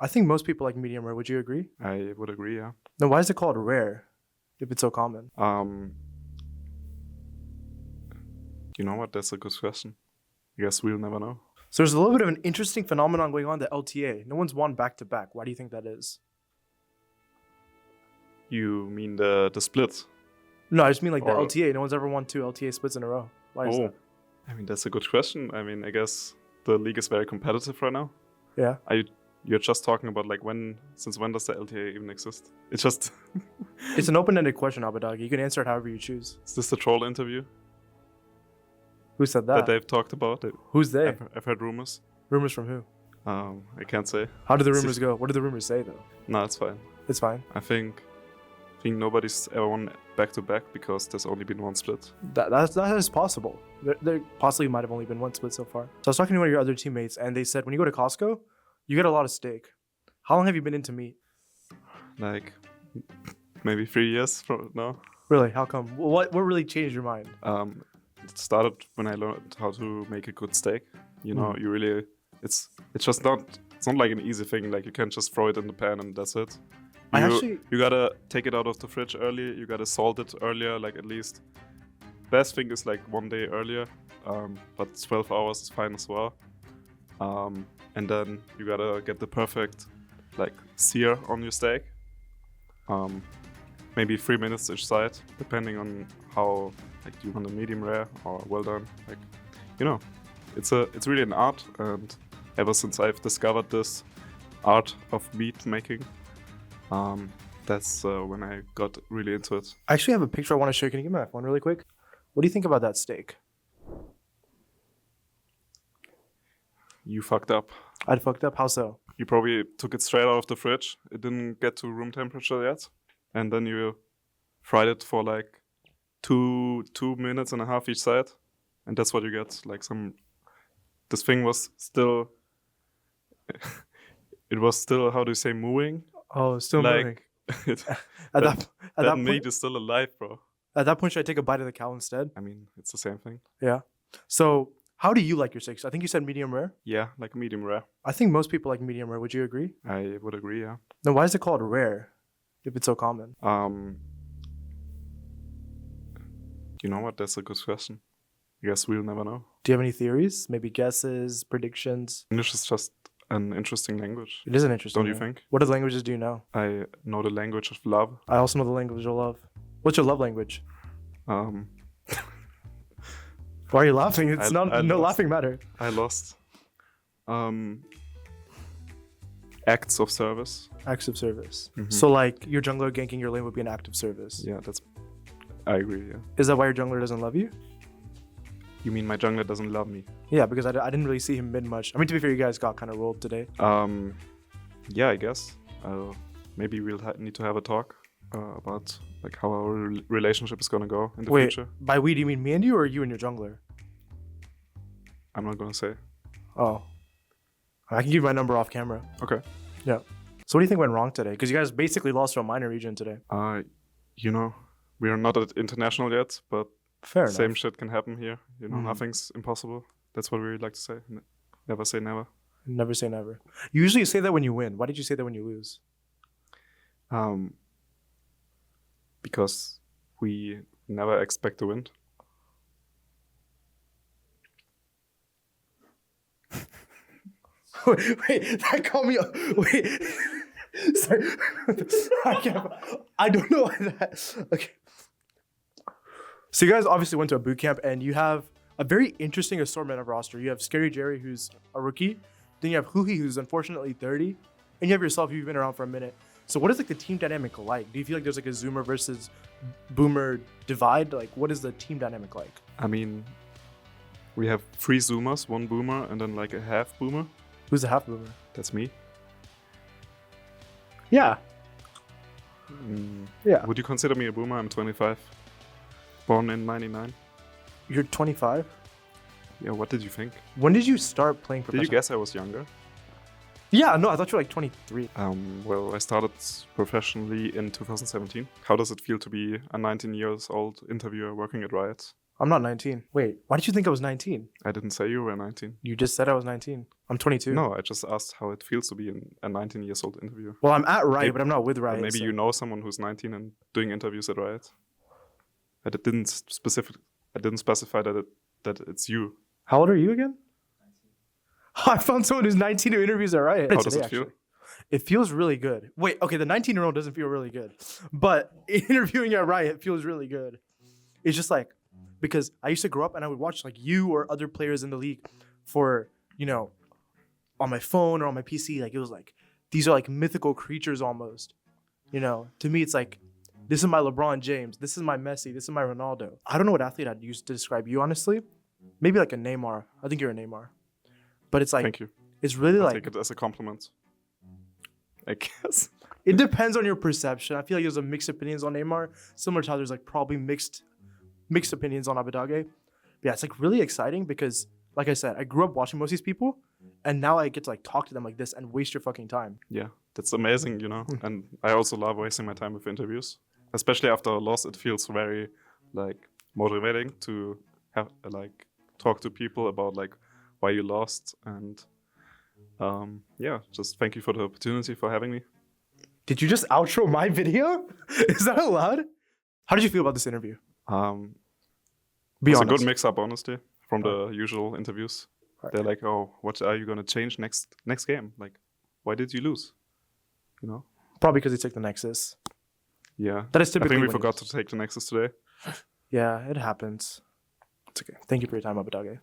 I think most people like medium rare. Would you agree? I would agree, yeah. Then why is it called rare if it's so common? You know what? That's a good question. I guess we'll never know. So there's a little bit of an interesting phenomenon going on, the LTA. No one's won back to back. Why do you think that is? You mean the split? No, I just mean like the Or- LTA. No one's ever won 2 LTA splits in a row. Why is that? I mean, that's a good question. I mean, I guess the league is very competitive right now. Yeah. You're just talking about like since when does the LTA even exist? It's just It's an open-ended question, Abbedagge. You can answer it however you choose. Is this the troll interview Who said that that? they've talked about? Who's they? I've heard rumors. Rumors from who? I can't say. How do the It's rumors just- go? What do the rumors say, though? No, it's fine. It's fine. I think nobody's ever won back to back because there's only been one split. That is possible. There possibly might have only been one split so far. So I was talking to one of your other teammates, and they said when you go to Costco, you get a lot of steak. How long have you been into meat? Like maybe 3 years from now. Really? How come? What really changed your mind? It started when I learned how to make a good steak. You know, you really it's not like an easy thing. Like you can't just throw it in the pan and that's it. You gotta take it out of the fridge early. You gotta salt it earlier, like at least. Best thing is like 1 day earlier, but 12 hours is fine as well. And then you gotta get the perfect like sear on your steak. Maybe 3 minutes each side, depending on how like do you want a medium rare or well done. Like, you know, it's really an art, and ever since I've discovered this art of meat making, that's when I got really into it. I actually have a picture I want to show you. Can you give me my phone really quick? What do you think about that steak? You fucked up. I fucked up. How so? You probably took it straight out of the fridge. It didn't get to room temperature yet. And then you fried it for like 2 minutes and a half each side. And that's what you get. Like this thing was still, it was still, how do you say, mooing? Oh, still moving. Like, At that meat point, is still alive, bro. at that point, should I take a bite of the cow instead? I mean, it's the same thing. Yeah. So how do you like your steaks? I think you said medium rare. Yeah, like medium rare. I think most people like medium rare. Would you agree? I would agree, yeah. Then why is it called rare if it's so common? You know what? That's a good question. I guess we'll never know. Do you have any theories? Maybe guesses, predictions? English is just an interesting language. It is an interesting. Don't you one. think? What other languages do you know? I know the language of love. I also know the language of love. What's your love language? Um, Why are you laughing? It's I no lost. laughing matter. I lost. Acts of service. Acts of service. Mhm. So like your jungler ganking your lane would be an act of service. Yeah, I agree, yeah. Is that why your jungler doesn't love you? You mean my jungler doesn't love me? Yeah, because I didn't really see him mid much. I mean, to be fair, you guys got kind of rolled today. Yeah, I guess. Maybe we'll need to have a talk about like how our relationship is gonna go in the Wait, future. by we do you mean me and you or you and your jungler? I'm not gonna say. Oh. I can give you my number off camera. Okay. Yeah. So what do you think went wrong today? Because you guys basically lost to a minor region today. You know, we are not at international yet, but Fair same enough. shit can happen here. You know, nothing's impossible. That's what we like to say. Never say never. Never say never. You usually say that when you win. Why did you say that when you lose? Because we never expect to win. Wait, that caught me. Wait, sorry. I don't know why that. Okay. So you guys obviously went to a boot camp, and you have a very interesting assortment of roster. You have Scary Jerry, who's a rookie. Then you have Huhi, who's unfortunately 30, and you have yourself. You've been around for a minute. So what is like the team dynamic like? Do you feel like there's like a Zoomer versus Boomer divide? Like, what is the team dynamic like? I mean, we have 3 Zoomers, 1 Boomer, and then like a half Boomer. Who's the half Boomer? That's me. Yeah. Yeah. Would you consider me a Boomer? I'm 25. Born in 99. You're 25. Yeah, what did you think? When did you start playing Did professional? you guess I was younger? Yeah, no, I thought you were like 23. Well, I started professionally in 2017. How does it feel to be a 19 years old interviewer working at Riot? I'm not 19. Wait, why did you think I was 19? I didn't say you were 19. You just said I was 19. I'm 22. No, I just asked how it feels to be in a 19 years old interview. Well, I'm at Riot, but I'm not with Riot. Maybe so. you know someone who's 19 and doing interviews at Riot. But it didn't specify that it's you. How old are you again? 19. I found someone who's 19 who interviews at Riot. How does it feel? It feels really good. Wait, okay, the 19-year-old doesn't feel really good. But interviewing at Riot feels really good. It's just like, because I used to grow up and I would watch like you or other players in the league for, you know, on my phone or on my PC. Like it was like, these are like mythical creatures almost. You know, to me, it's like, this is my LeBron James. This is my Messi. This is my Ronaldo. I don't know what athlete I'd use to describe you, honestly. Maybe like a Neymar. I think you're a Neymar. But it's like, thank you. It's really I'll like. take it as a compliment, I guess. It depends on your perception. I feel like there's a mixed opinions on Neymar, similar to how there's like probably mixed opinions on Abbedagge. But yeah, it's like really exciting because, like I said, I grew up watching most of these people, and now I get to like talk to them like this and waste your fucking time. Yeah, that's amazing, you know. And I also love wasting my time with interviews, especially after a loss. It feels very like motivating to have like talk to people about like why you lost, and yeah, just thank you for the opportunity for having me. Did you just outro my video? Is that allowed? How did you feel about this interview? It's a good mix-up, honestly, from the usual interviews. Right. They're like, "Oh, what are you gonna change next game? Like, why did you lose?" You know? Probably because he took the Nexus. Yeah. That is typically. I think we forgot to take the Nexus today. Yeah, it happens. It's okay. Thank you for your time, Abbedagge.